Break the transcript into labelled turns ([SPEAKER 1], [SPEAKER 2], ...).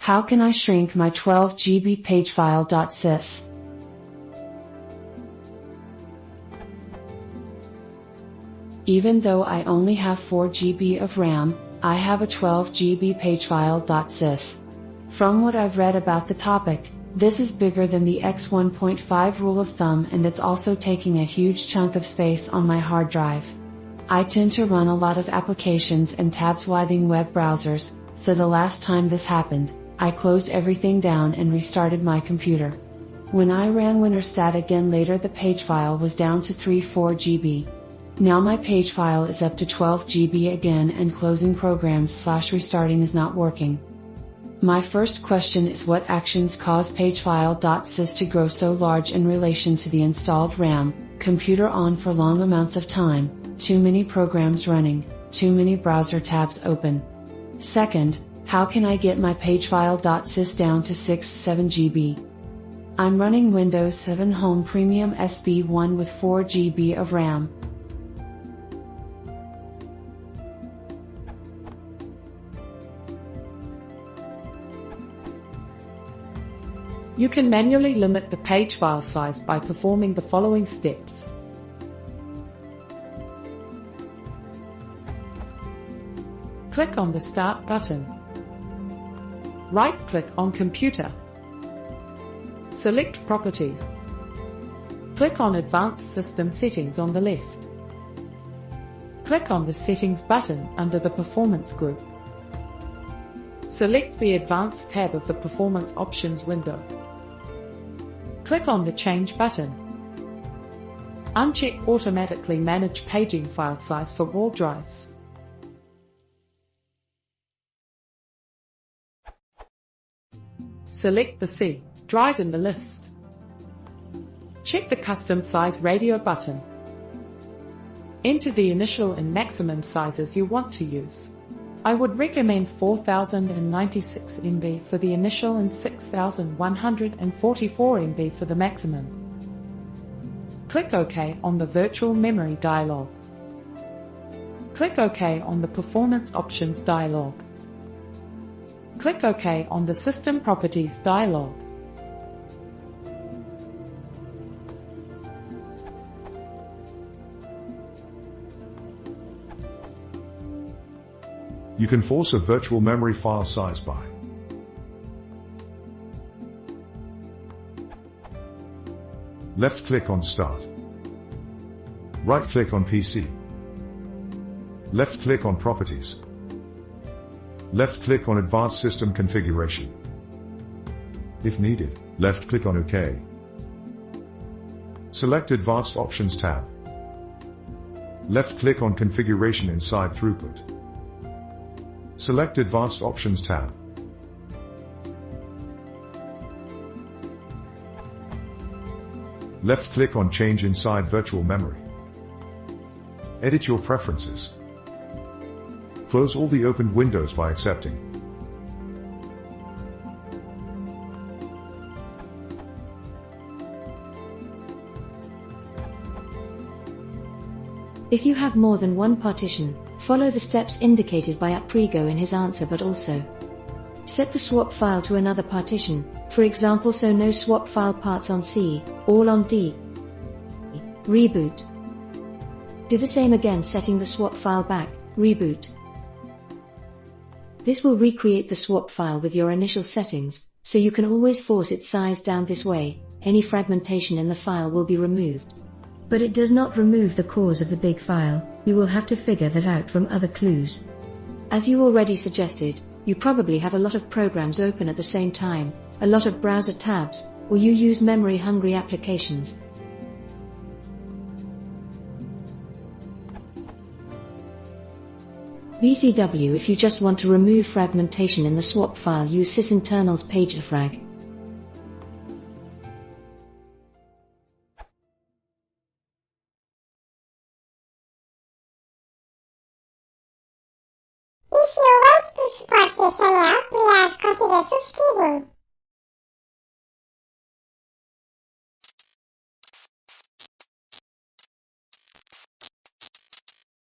[SPEAKER 1] How can I shrink my 12 GB pagefile.sys? Even though I only have 4 GB of RAM, I have a 12 GB pagefile.sys. From what I've read about the topic, this is bigger than the X1.5 rule of thumb, and it's also taking a huge chunk of space on my hard drive. I tend to run a lot of applications and tabs within web browsers, so the last time this happened, I closed everything down and restarted my computer. When I ran WinRStat again later, the page file was down to 3.4 GB. Now my page file is up to 12 GB again, and closing programs/restarting is not working. My first question is, what actions cause pagefile.sys to grow so large in relation to the installed RAM? Computer on for long amounts of time, too many programs running, too many browser tabs open. Second, how can I get my pagefile.sys down to 6-7 GB? I'm running Windows 7 Home Premium SB1 with 4 GB of RAM.
[SPEAKER 2] You can manually limit the page file size by performing the following steps. Click on the Start button. Right-click on Computer. Select Properties. Click on Advanced System Settings on the left. Click on the Settings button under the Performance group. Select the Advanced tab of the Performance Options window. Click on the Change button. Uncheck Automatically Manage Paging File Size for all drives. Select the C drive in the list. Check the Custom Size Radio button. Enter the initial and maximum sizes you want to use. I would recommend 4096 MB for the initial and 6144 MB for the maximum. Click OK on the Virtual Memory dialog. Click OK on the Performance Options dialog. Click OK on the System Properties dialog.
[SPEAKER 3] You can force a virtual memory file size by left-click on Start, right-click on PC, left-click on Properties, left-click on Advanced System Configuration. If needed, left-click on OK. Select Advanced Options tab. Left-click on Configuration inside Throughput. Select Advanced Options tab. Left-click on Change inside Virtual Memory. Edit your preferences. Close all the opened windows by accepting.
[SPEAKER 4] If you have more than one partition, follow the steps indicated by Aprigo in his answer, but also set the swap file to another partition, for example, so no swap file parts on C, all on D. Reboot. Do the same again, setting the swap file back, reboot. This will recreate the swap file with your initial settings, so you can always force its size down. This way, any fragmentation in the file will be removed. But it does not remove the cause of the big file. You will have to figure that out from other clues. As you already suggested, you probably have a lot of programs open at the same time, a lot of browser tabs, or you use memory-hungry applications. BTW, if you just want to remove fragmentation in the swap file, use sysinternal's pagefrag.
[SPEAKER 5] If you want to support your channel, please consider subscribing.